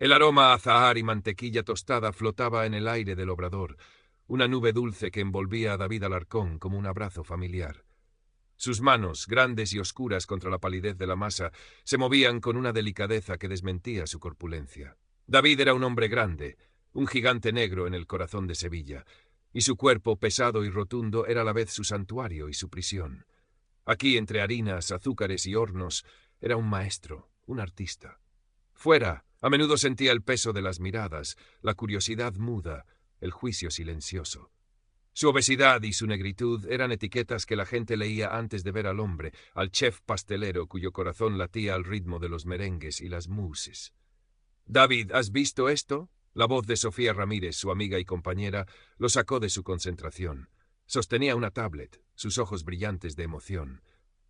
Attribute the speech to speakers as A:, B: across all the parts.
A: El aroma a azahar y mantequilla tostada flotaba en el aire del obrador, una nube dulce que envolvía a David Alarcón como un abrazo familiar. Sus manos, grandes y oscuras contra la palidez de la masa, se movían con una delicadeza que desmentía su corpulencia. David era un hombre grande, un gigante negro en el corazón de Sevilla, y su cuerpo, pesado y rotundo, era a la vez su santuario y su prisión. Aquí, entre harinas, azúcares y hornos, era un maestro, un artista. Fuera, a menudo sentía el peso de las miradas, la curiosidad muda, el juicio silencioso. Su obesidad y su negritud eran etiquetas que la gente leía antes de ver al hombre, al chef pastelero cuyo corazón latía al ritmo de los merengues y las mousses. «David, ¿has visto esto?». La voz de Sofía Ramírez, su amiga y compañera, lo sacó de su concentración. Sostenía una tablet, sus ojos brillantes de emoción.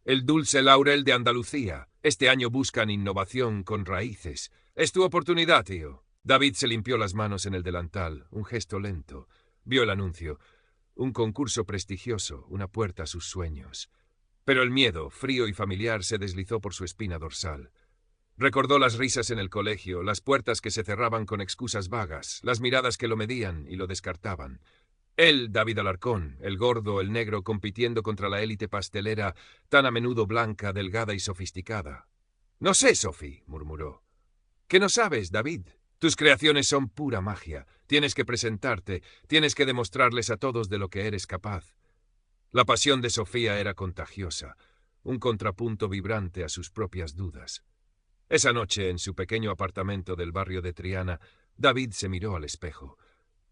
A: «El dulce laurel de Andalucía. Este año buscan innovación con raíces. Es tu oportunidad, tío». David se limpió las manos en el delantal, un gesto lento. Vio el anuncio. Un concurso prestigioso, una puerta a sus sueños. Pero el miedo, frío y familiar, se deslizó por su espina dorsal. Recordó las risas en el colegio, las puertas que se cerraban con excusas vagas, las miradas que lo medían y lo descartaban. Él, David Alarcón, el gordo, el negro, compitiendo contra la élite pastelera, tan a menudo blanca, delgada y sofisticada. «No sé, Sophie», murmuró. «¿Qué no sabes, David? Tus creaciones son pura magia. Tienes que presentarte, tienes que demostrarles a todos de lo que eres capaz». La pasión de Sofía era contagiosa, un contrapunto vibrante a sus propias dudas. Esa noche, en su pequeño apartamento del barrio de Triana, David se miró al espejo.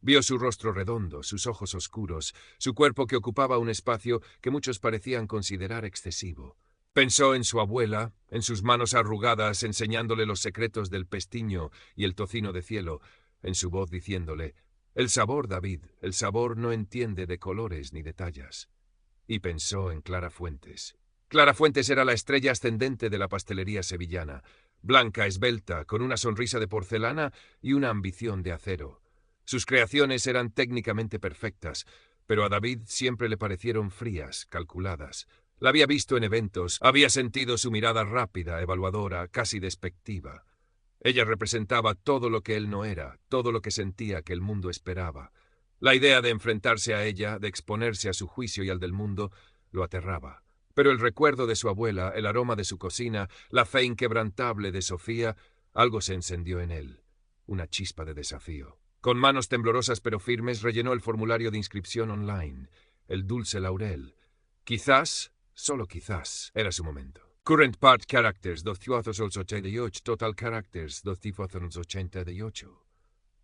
A: Vio su rostro redondo, sus ojos oscuros, su cuerpo que ocupaba un espacio que muchos parecían considerar excesivo. Pensó en su abuela, en sus manos arrugadas enseñándole los secretos del pestiño y el tocino de cielo, en su voz diciéndole: «El sabor, David, el sabor no entiende de colores ni de tallas». Y pensó en Clara Fuentes. Clara Fuentes era la estrella ascendente de la pastelería sevillana, blanca, esbelta, con una sonrisa de porcelana y una ambición de acero. Sus creaciones eran técnicamente perfectas, pero a David siempre le parecieron frías, calculadas. La había visto en eventos, había sentido su mirada rápida, evaluadora, casi despectiva. Ella representaba todo lo que él no era, todo lo que sentía que el mundo esperaba. La idea de enfrentarse a ella, de exponerse a su juicio y al del mundo, lo aterraba. Pero el recuerdo de su abuela, el aroma de su cocina, la fe inquebrantable de Sofía, algo se encendió en él. Una chispa de desafío. Con manos temblorosas pero firmes rellenó el formulario de inscripción online. El dulce laurel. Quizás, solo quizás, era su momento. Current part characters 288, total characters 288.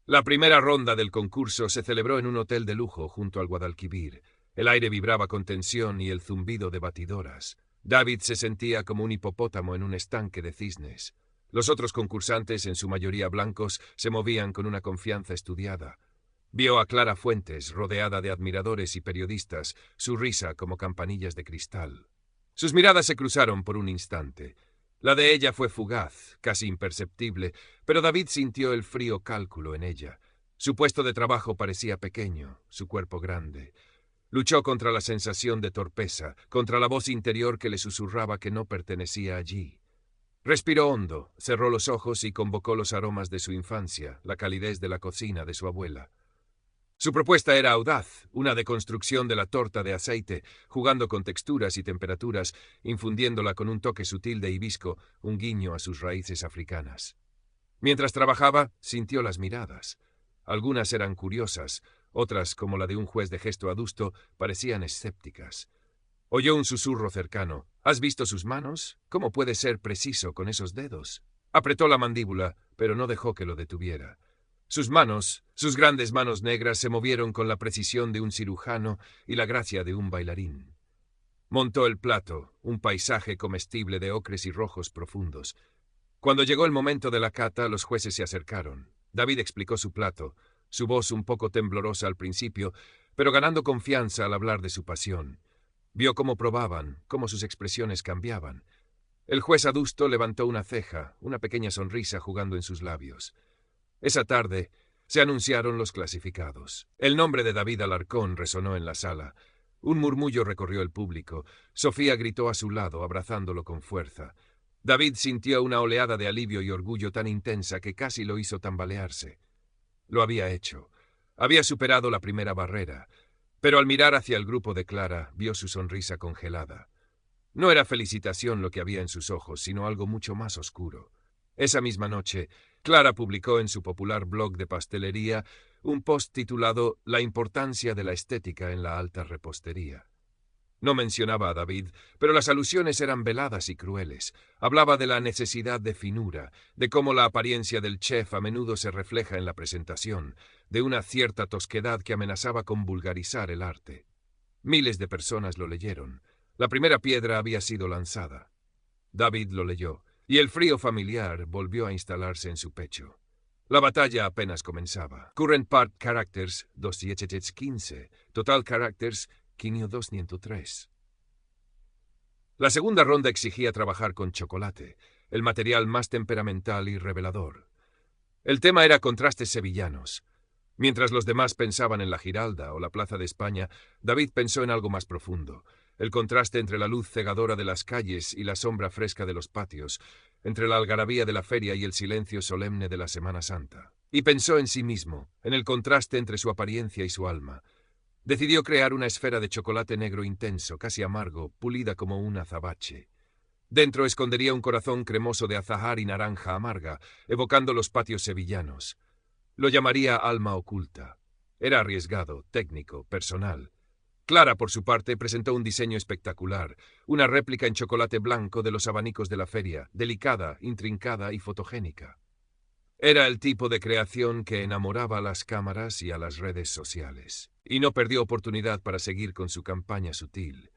A: La primera ronda del concurso se celebró en un hotel de lujo junto al Guadalquivir. El aire vibraba con tensión y el zumbido de batidoras. David se sentía como un hipopótamo en un estanque de cisnes. Los otros concursantes, en su mayoría blancos, se movían con una confianza estudiada. Vio a Clara Fuentes, rodeada de admiradores y periodistas, su risa como campanillas de cristal. Sus miradas se cruzaron por un instante. La de ella fue fugaz, casi imperceptible, pero David sintió el frío cálculo en ella. Su puesto de trabajo parecía pequeño, su cuerpo grande. Luchó contra la sensación de torpeza, contra la voz interior que le susurraba que no pertenecía allí. Respiró hondo, cerró los ojos y convocó los aromas de su infancia, la calidez de la cocina de su abuela. Su propuesta era audaz, una deconstrucción de la torta de aceite, jugando con texturas y temperaturas, infundiéndola con un toque sutil de hibisco, un guiño a sus raíces africanas. Mientras trabajaba, sintió las miradas. Algunas eran curiosas, otras, como la de un juez de gesto adusto, parecían escépticas. Oyó un susurro cercano. «¿Has visto sus manos? ¿Cómo puede ser preciso con esos dedos?». Apretó la mandíbula, pero no dejó que lo detuviera. Sus manos, sus grandes manos negras, se movieron con la precisión de un cirujano y la gracia de un bailarín. Montó el plato, un paisaje comestible de ocres y rojos profundos. Cuando llegó el momento de la cata, los jueces se acercaron. David explicó su plato, su voz un poco temblorosa al principio, pero ganando confianza al hablar de su pasión. Vio cómo probaban, cómo sus expresiones cambiaban. El juez adusto levantó una ceja, una pequeña sonrisa jugando en sus labios. Esa tarde se anunciaron los clasificados. El nombre de David Alarcón resonó en la sala. Un murmullo recorrió el público. Sofía gritó a su lado, abrazándolo con fuerza. David sintió una oleada de alivio y orgullo tan intensa que casi lo hizo tambalearse. Lo había hecho. Había superado la primera barrera, pero al mirar hacia el grupo de Clara, vio su sonrisa congelada. No era felicitación lo que había en sus ojos, sino algo mucho más oscuro. Esa misma noche, Clara publicó en su popular blog de pastelería un post titulado «La importancia de la estética en la alta repostería». No mencionaba a David, pero las alusiones eran veladas y crueles. Hablaba de la necesidad de finura, de cómo la apariencia del chef a menudo se refleja en la presentación, de una cierta tosquedad que amenazaba con vulgarizar el arte. Miles de personas lo leyeron. La primera piedra había sido lanzada. David lo leyó, y el frío familiar volvió a instalarse en su pecho. La batalla apenas comenzaba. Current part characters 215, total characters 503. La segunda ronda exigía trabajar con chocolate, el material más temperamental y revelador. El tema era contrastes sevillanos. Mientras los demás pensaban en la Giralda o la Plaza de España, David pensó en algo más profundo, el contraste entre la luz cegadora de las calles y la sombra fresca de los patios, entre la algarabía de la feria y el silencio solemne de la Semana Santa. Y pensó en sí mismo, en el contraste entre su apariencia y su alma. Decidió crear una esfera de chocolate negro intenso, casi amargo, pulida como un azabache. Dentro escondería un corazón cremoso de azahar y naranja amarga, evocando los patios sevillanos. Lo llamaría alma oculta. Era arriesgado, técnico, personal. Clara, por su parte, presentó un diseño espectacular, una réplica en chocolate blanco de los abanicos de la feria, delicada, intrincada y fotogénica. Era el tipo de creación que enamoraba a las cámaras y a las redes sociales. Y no perdió oportunidad para seguir con su campaña sutil.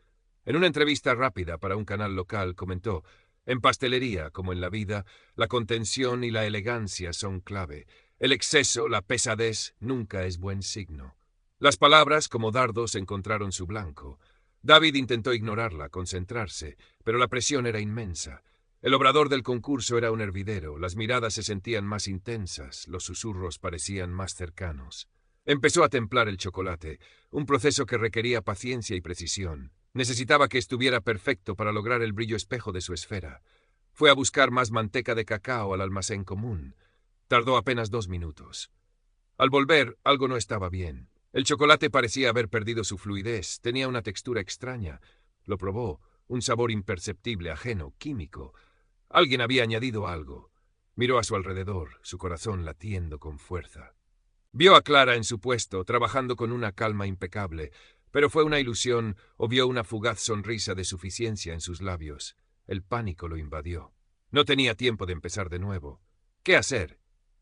A: En una entrevista rápida para un canal local comentó: «En pastelería, como en la vida, la contención y la elegancia son clave. El exceso, la pesadez, nunca es buen signo». Las palabras, como dardos, encontraron su blanco. David intentó ignorarla, concentrarse, pero la presión era inmensa. El obrador del concurso era un hervidero, las miradas se sentían más intensas, los susurros parecían más cercanos. Empezó a templar el chocolate, un proceso que requería paciencia y precisión. Necesitaba que estuviera perfecto para lograr el brillo espejo de su esfera. Fue a buscar más manteca de cacao al almacén común. Tardó apenas 2 minutos. Al volver, algo no estaba bien. El chocolate parecía haber perdido su fluidez, tenía una textura extraña. Lo probó, un sabor imperceptible, ajeno, químico. Alguien había añadido algo. Miró a su alrededor, su corazón latiendo con fuerza. Vio a Clara en su puesto, trabajando con una calma impecable, pero fue una ilusión o vio una fugaz sonrisa de suficiencia en sus labios. El pánico lo invadió. No tenía tiempo de empezar de nuevo. ¿Qué hacer?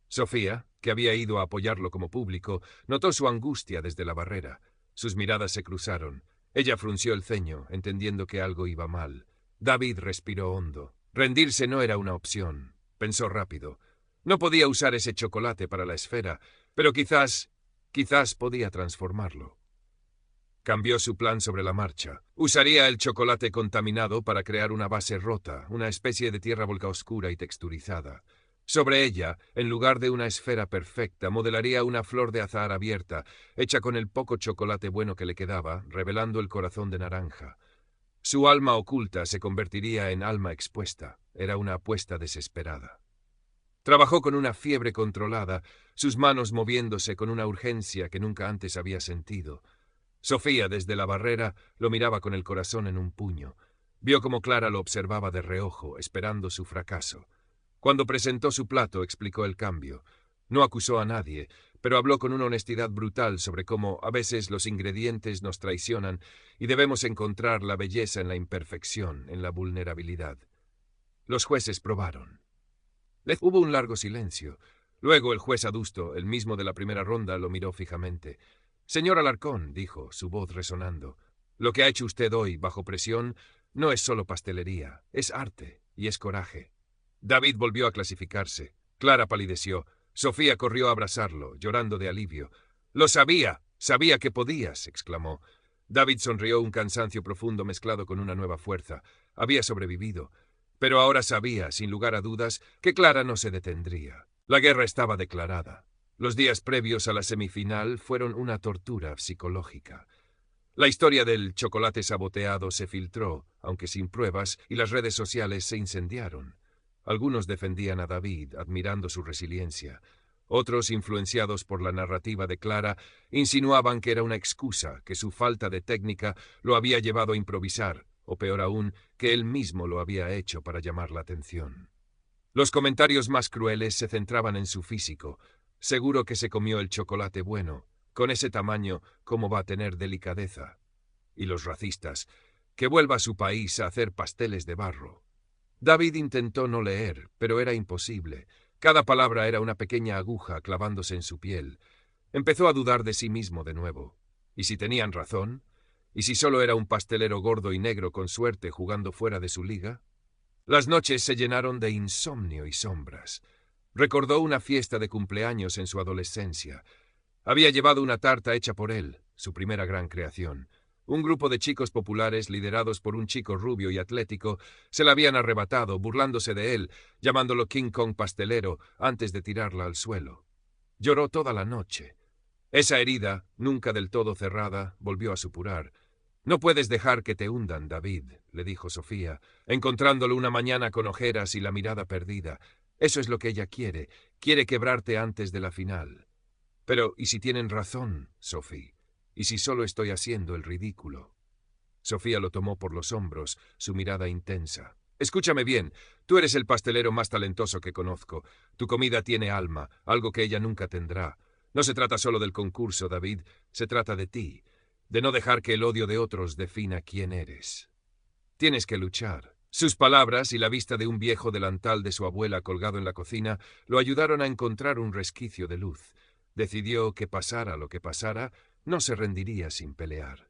A: Sofía, que había ido a apoyarlo como público, notó su angustia desde la barrera. Sus miradas se cruzaron. Ella frunció el ceño, entendiendo que algo iba mal. David respiró hondo. Rendirse no era una opción. Pensó rápido. No podía usar ese chocolate para la esfera, pero quizás podía transformarlo. Cambió su plan sobre la marcha. Usaría el chocolate contaminado para crear una base rota, una especie de tierra volca oscura y texturizada. Sobre ella, en lugar de una esfera perfecta, modelaría una flor de azahar abierta, hecha con el poco chocolate bueno que le quedaba, revelando el corazón de naranja. Su alma oculta se convertiría en alma expuesta. Era una apuesta desesperada. Trabajó con una fiebre controlada, sus manos moviéndose con una urgencia que nunca antes había sentido. Sofía, desde la barrera, lo miraba con el corazón en un puño. Vio cómo Clara lo observaba de reojo, esperando su fracaso. Cuando presentó su plato, explicó el cambio. No acusó a nadie, pero habló con una honestidad brutal sobre cómo a veces los ingredientes nos traicionan y debemos encontrar la belleza en la imperfección, en la vulnerabilidad. Los jueces probaron. Hubo un largo silencio. Luego el juez adusto, el mismo de la primera ronda, lo miró fijamente. «Señor Alarcón», dijo, su voz resonando, «lo que ha hecho usted hoy, bajo presión, no es solo pastelería, es arte y es coraje». David volvió a clasificarse. Clara palideció. Sofía corrió a abrazarlo, llorando de alivio. «Lo sabía, sabía que podías», exclamó. David sonrió, un cansancio profundo mezclado con una nueva fuerza. Había sobrevivido. Pero ahora sabía, sin lugar a dudas, que Clara no se detendría. La guerra estaba declarada. Los días previos a la semifinal fueron una tortura psicológica. La historia del chocolate saboteado se filtró, aunque sin pruebas, y las redes sociales se incendiaron. Algunos defendían a David, admirando su resiliencia. Otros, influenciados por la narrativa de Clara, insinuaban que era una excusa, que su falta de técnica lo había llevado a improvisar, o peor aún, que él mismo lo había hecho para llamar la atención. Los comentarios más crueles se centraban en su físico. Seguro que se comió el chocolate bueno. Con ese tamaño, ¿cómo va a tener delicadeza? Y los racistas, que vuelva a su país a hacer pasteles de barro. David intentó no leer, pero era imposible. Cada palabra era una pequeña aguja clavándose en su piel. Empezó a dudar de sí mismo de nuevo. ¿Y si tenían razón? ¿Y si solo era un pastelero gordo y negro con suerte jugando fuera de su liga? Las noches se llenaron de insomnio y sombras. Recordó una fiesta de cumpleaños en su adolescencia. Había llevado una tarta hecha por él, su primera gran creación. Un grupo de chicos populares, liderados por un chico rubio y atlético, se la habían arrebatado, burlándose de él, llamándolo King Kong pastelero, antes de tirarla al suelo. Lloró toda la noche. Esa herida, nunca del todo cerrada, volvió a supurar. «No puedes dejar que te hundan, David», le dijo Sofía, encontrándolo una mañana con ojeras y la mirada perdida. Eso es lo que ella quiere. Quiere quebrarte antes de la final. Pero, ¿y si tienen razón, Sophie? ¿Y si solo estoy haciendo el ridículo? Sofía lo tomó por los hombros, su mirada intensa. Escúchame bien, tú eres el pastelero más talentoso que conozco. Tu comida tiene alma, algo que ella nunca tendrá. No se trata solo del concurso, David, se trata de ti, de no dejar que el odio de otros defina quién eres. Tienes que luchar. Sus palabras y la vista de un viejo delantal de su abuela colgado en la cocina lo ayudaron a encontrar un resquicio de luz. Decidió que pasara lo que pasara, no se rendiría sin pelear.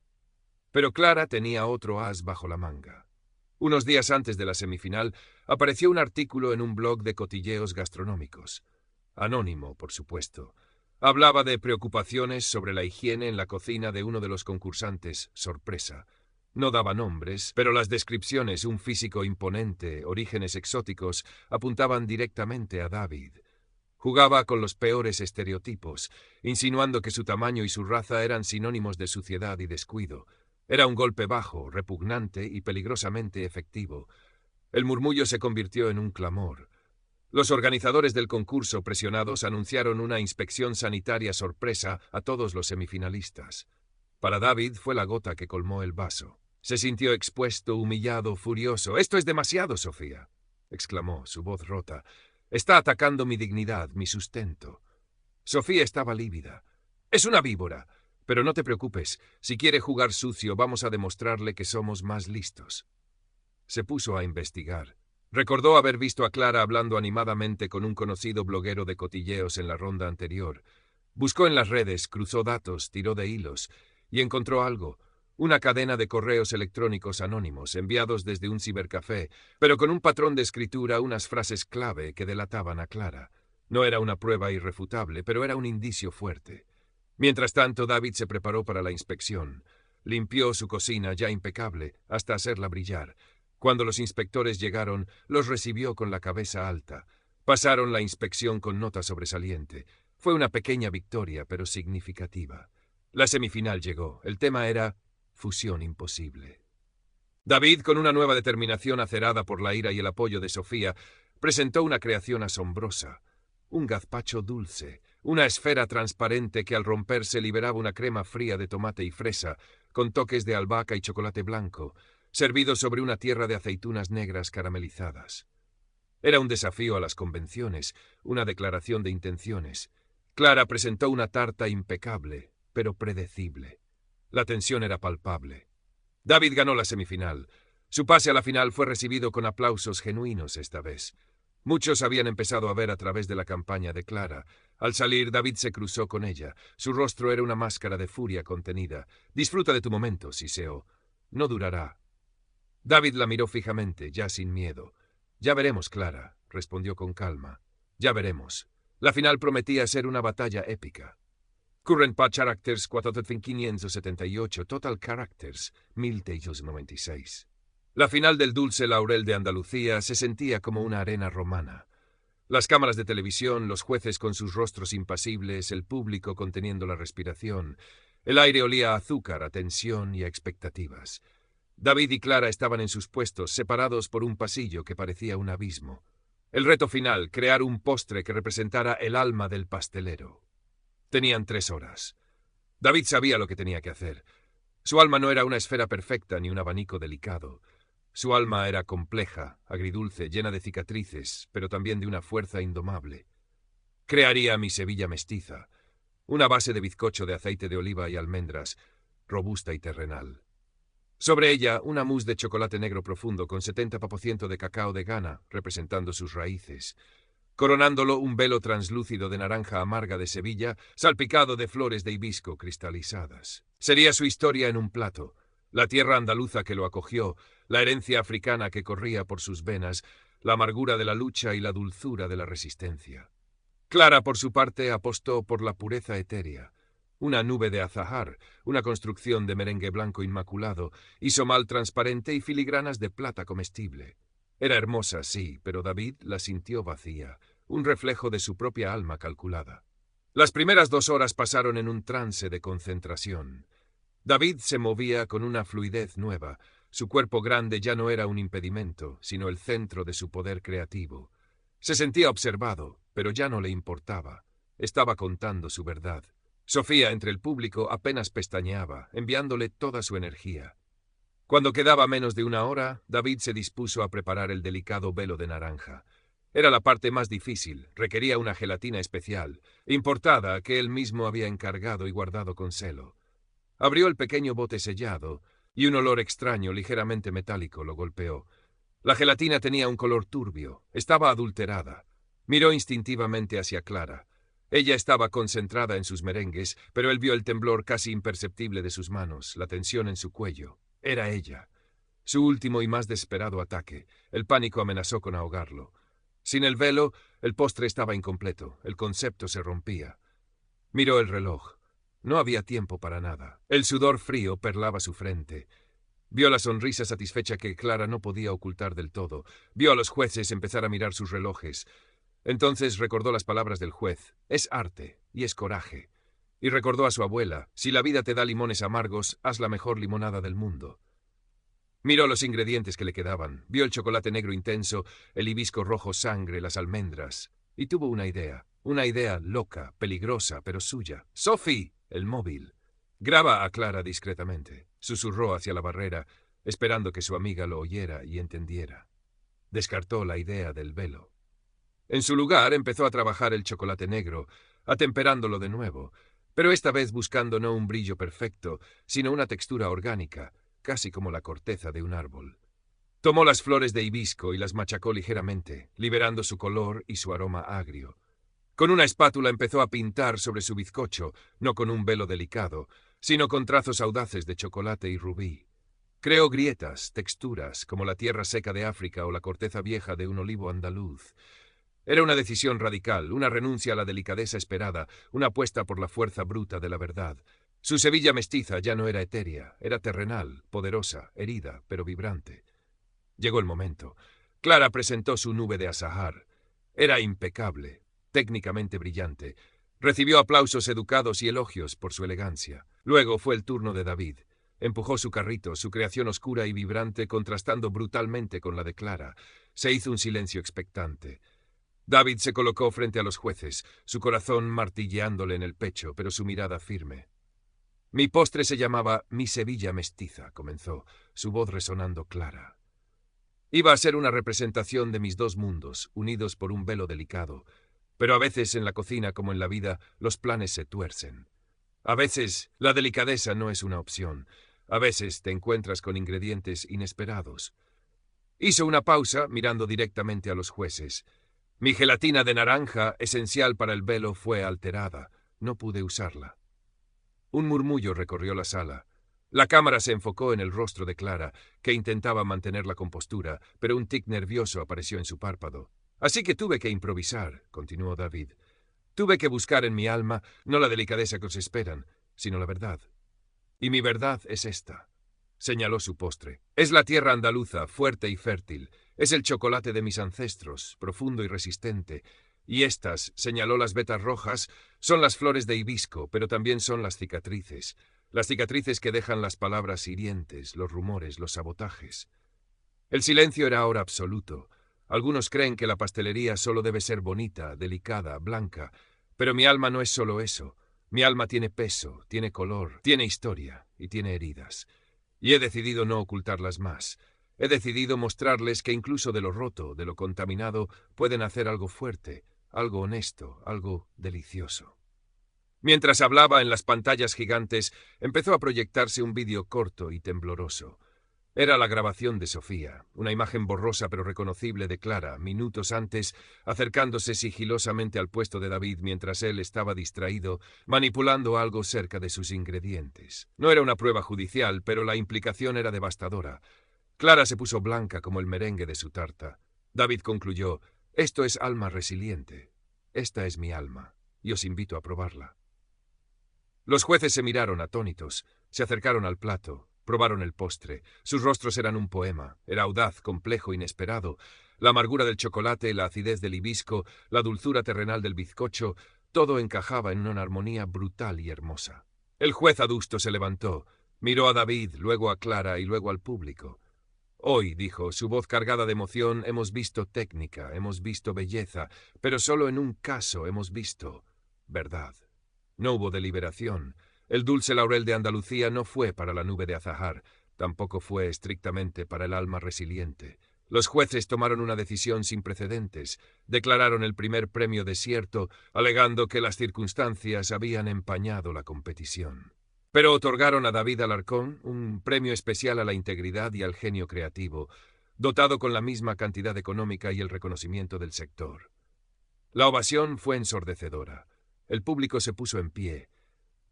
A: Pero Clara tenía otro as bajo la manga. Unos días antes de la semifinal, apareció un artículo en un blog de cotilleos gastronómicos. Anónimo, por supuesto. Hablaba de preocupaciones sobre la higiene en la cocina de uno de los concursantes, sorpresa. No daba nombres, pero las descripciones, un físico imponente, orígenes exóticos, apuntaban directamente a David. Jugaba con los peores estereotipos, insinuando que su tamaño y su raza eran sinónimos de suciedad y descuido. Era un golpe bajo, repugnante y peligrosamente efectivo. El murmullo se convirtió en un clamor. Los organizadores del concurso, presionados, anunciaron una inspección sanitaria sorpresa a todos los semifinalistas. Para David fue la gota que colmó el vaso. Se sintió expuesto, humillado, furioso. «¡Esto es demasiado, Sofía!», exclamó, su voz rota. «Está atacando mi dignidad, mi sustento». Sofía estaba lívida. «Es una víbora. Pero no te preocupes. Si quiere jugar sucio, vamos a demostrarle que somos más listos». Se puso a investigar. Recordó haber visto a Clara hablando animadamente con un conocido bloguero de cotilleos en la ronda anterior. Buscó en las redes, cruzó datos, tiró de hilos, y encontró algo. Una cadena de correos electrónicos anónimos, enviados desde un cibercafé, pero con un patrón de escritura, unas frases clave que delataban a Clara. No era una prueba irrefutable, pero era un indicio fuerte. Mientras tanto, David se preparó para la inspección. Limpió su cocina, ya impecable, hasta hacerla brillar. Cuando los inspectores llegaron, los recibió con la cabeza alta. Pasaron la inspección con nota sobresaliente. Fue una pequeña victoria, pero significativa. La semifinal llegó. El tema era fusión imposible. David, con una nueva determinación acerada por la ira y el apoyo de Sofía, presentó una creación asombrosa. Un gazpacho dulce, una esfera transparente que al romperse liberaba una crema fría de tomate y fresa, con toques de albahaca y chocolate blanco, servido sobre una tierra de aceitunas negras caramelizadas. Era un desafío a las convenciones, una declaración de intenciones. Clara presentó una tarta impecable, pero predecible. La tensión era palpable. David ganó la semifinal. Su pase a la final fue recibido con aplausos genuinos esta vez. Muchos habían empezado a ver a través de la campaña de Clara. Al salir, David se cruzó con ella. Su rostro era una máscara de furia contenida. «Disfruta de tu momento, Siseo. No durará». David la miró fijamente, ya sin miedo. «Ya veremos, Clara», respondió con calma. «Ya veremos». La final prometía ser una batalla épica. Current Patch Characters 4578, Total Characters 1396. La final del Dulce Laurel de Andalucía se sentía como una arena romana. Las cámaras de televisión, los jueces con sus rostros impasibles, el público conteniendo la respiración. El aire olía a azúcar, a tensión y a expectativas. David y Clara estaban en sus puestos, separados por un pasillo que parecía un abismo. El reto final, crear un postre que representara el alma del pastelero. Tenían 3 horas. David sabía lo que tenía que hacer. Su alma no era una esfera perfecta ni un abanico delicado. Su alma era compleja, agridulce, llena de cicatrices, pero también de una fuerza indomable. Crearía mi Sevilla mestiza, una base de bizcocho de aceite de oliva y almendras, robusta y terrenal. Sobre ella, una mousse de chocolate negro profundo con 70% de cacao de Ghana, representando sus raíces. Coronándolo, un velo translúcido de naranja amarga de Sevilla, salpicado de flores de hibisco cristalizadas. Sería su historia en un plato, la tierra andaluza que lo acogió, la herencia africana que corría por sus venas, la amargura de la lucha y la dulzura de la resistencia. Clara, por su parte, apostó por la pureza etérea. Una nube de azahar, una construcción de merengue blanco inmaculado, isomal transparente y filigranas de plata comestible. Era hermosa, sí, pero David la sintió vacía, un reflejo de su propia alma calculada. Las primeras 2 horas pasaron en un trance de concentración. David se movía con una fluidez nueva. Su cuerpo grande ya no era un impedimento, sino el centro de su poder creativo. Se sentía observado, pero ya no le importaba. Estaba contando su verdad. Sofía, entre el público, apenas pestañeaba, enviándole toda su energía. Cuando quedaba menos de 1 hora, David se dispuso a preparar el delicado velo de naranja. Era la parte más difícil, requería una gelatina especial, importada, que él mismo había encargado y guardado con celo. Abrió el pequeño bote sellado, y un olor extraño, ligeramente metálico, lo golpeó. La gelatina tenía un color turbio, estaba adulterada. Miró instintivamente hacia Clara. Ella estaba concentrada en sus merengues, pero él vio el temblor casi imperceptible de sus manos, la tensión en su cuello. Era ella. Su último y más desesperado ataque. El pánico amenazó con ahogarlo. Sin el velo, el postre estaba incompleto. El concepto se rompía. Miró el reloj. No había tiempo para nada. El sudor frío perlaba su frente. Vio la sonrisa satisfecha que Clara no podía ocultar del todo. Vio a los jueces empezar a mirar sus relojes. Entonces recordó las palabras del juez. Es arte y es coraje. Y recordó a su abuela. Si la vida te da limones amargos, haz la mejor limonada del mundo. Miró los ingredientes que le quedaban. Vio el chocolate negro intenso, el hibisco rojo sangre, las almendras. Y tuvo una idea loca, peligrosa, pero suya. ¡Sophie! El móvil. Graba a Clara discretamente. Susurró hacia la barrera, esperando que su amiga lo oyera y entendiera. Descartó la idea del velo. En su lugar empezó a trabajar el chocolate negro, atemperándolo de nuevo, pero esta vez buscando no un brillo perfecto, sino una textura orgánica, casi como la corteza de un árbol. Tomó las flores de hibisco y las machacó ligeramente, liberando su color y su aroma agrio. Con una espátula empezó a pintar sobre su bizcocho, no con un velo delicado, sino con trazos audaces de chocolate y rubí. Creó grietas, texturas, como la tierra seca de África o la corteza vieja de un olivo andaluz. Era una decisión radical, una renuncia a la delicadeza esperada, una apuesta por la fuerza bruta de la verdad. Su Sevilla mestiza ya no era etérea, era terrenal, poderosa, herida, pero vibrante. Llegó el momento. Clara presentó su nube de azahar. Era impecable, técnicamente brillante. Recibió aplausos educados y elogios por su elegancia. Luego fue el turno de David. Empujó su carrito, su creación oscura y vibrante, contrastando brutalmente con la de Clara. Se hizo un silencio expectante. David se colocó frente a los jueces, su corazón martilleándole en el pecho, pero su mirada firme. Mi postre se llamaba Mi Sevilla mestiza, comenzó, su voz resonando clara. Iba a ser una representación de mis 2 mundos, unidos por un velo delicado. Pero a veces en la cocina, como en la vida, los planes se tuercen. A veces la delicadeza no es una opción. A veces te encuentras con ingredientes inesperados. Hizo una pausa, mirando directamente a los jueces. Mi gelatina de naranja, esencial para el velo, fue alterada. No pude usarla. Un murmullo recorrió la sala. La cámara se enfocó en el rostro de Clara, que intentaba mantener la compostura, pero un tic nervioso apareció en su párpado. Así que tuve que improvisar, continuó David. Tuve que buscar en mi alma no la delicadeza que os esperan, sino la verdad. Y mi verdad es esta. Señaló su postre. Es la tierra andaluza, fuerte y fértil. Es el chocolate de mis ancestros, profundo y resistente. Y estas, señaló las vetas rojas, son las flores de hibisco, pero también son las cicatrices. las cicatrices que dejan las palabras hirientes, los rumores, los sabotajes. El silencio era ahora absoluto. Algunos creen que la pastelería solo debe ser bonita, delicada, blanca, pero mi alma no es solo eso. Mi alma tiene peso, tiene color, tiene historia y tiene heridas. Y he decidido no ocultarlas más. He decidido mostrarles que incluso de lo roto, de lo contaminado, pueden hacer algo fuerte, algo honesto, algo delicioso. Mientras hablaba en las pantallas gigantes, empezó a proyectarse un vídeo corto y tembloroso. Era la grabación de Sofía, una imagen borrosa pero reconocible de Clara, minutos antes, acercándose sigilosamente al puesto de David mientras él estaba distraído, manipulando algo cerca de sus ingredientes. No era una prueba judicial, pero la implicación era devastadora. Clara se puso blanca como el merengue de su tarta. David concluyó: «Esto es alma resiliente. Esta es mi alma, y os invito a probarla». Los jueces se miraron atónitos, se acercaron al plato. Probaron el postre. Sus rostros eran un poema. Era audaz, complejo, inesperado. La amargura del chocolate, la acidez del hibisco, la dulzura terrenal del bizcocho, todo encajaba en una armonía brutal y hermosa. El juez adusto se levantó. Miró a David, luego a Clara y luego al público. «Hoy», dijo, su voz cargada de emoción, «hemos visto técnica, hemos visto belleza, pero solo en un caso hemos visto verdad. No hubo deliberación. El dulce laurel de Andalucía no fue para la nube de azahar, tampoco fue estrictamente para el alma resiliente. Los jueces tomaron una decisión sin precedentes, declararon el primer premio desierto, alegando que las circunstancias habían empañado la competición. Pero otorgaron a David Alarcón un premio especial a la integridad y al genio creativo, dotado con la misma cantidad económica y el reconocimiento del sector. La ovación fue ensordecedora. El público se puso en pie.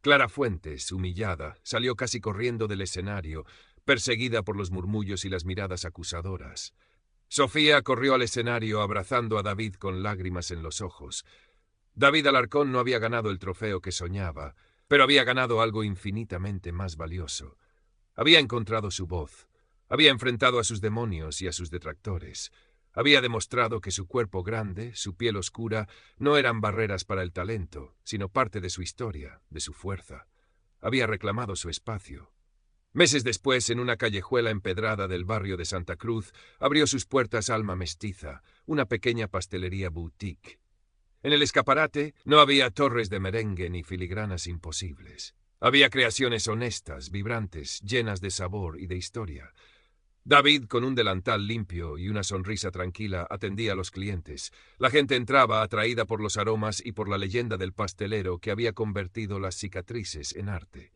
A: Clara Fuentes, humillada, salió casi corriendo del escenario, perseguida por los murmullos y las miradas acusadoras. Sofía corrió al escenario abrazando a David con lágrimas en los ojos. David Alarcón no había ganado el trofeo que soñaba, pero había ganado algo infinitamente más valioso. Había encontrado su voz, había enfrentado a sus demonios y a sus detractores. Había demostrado que su cuerpo grande, su piel oscura, no eran barreras para el talento, sino parte de su historia, de su fuerza. Había reclamado su espacio. Meses después, en una callejuela empedrada del barrio de Santa Cruz, abrió sus puertas Alma Mestiza, una pequeña pastelería boutique. En el escaparate no había torres de merengue ni filigranas imposibles. Había creaciones honestas, vibrantes, llenas de sabor y de historia. David, con un delantal limpio y una sonrisa tranquila, atendía a los clientes. La gente entraba atraída por los aromas y por la leyenda del pastelero que había convertido las cicatrices en arte.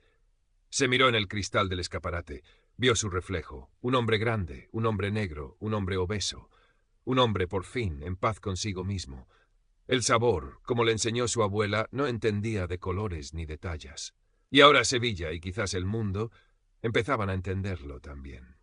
A: Se miró en el cristal del escaparate. Vio su reflejo. Un hombre grande, un hombre negro, un hombre obeso. Un hombre, por fin, en paz consigo mismo. El sabor, como le enseñó su abuela, no entendía de colores ni de tallas. Y ahora Sevilla y quizás el mundo empezaban a entenderlo también.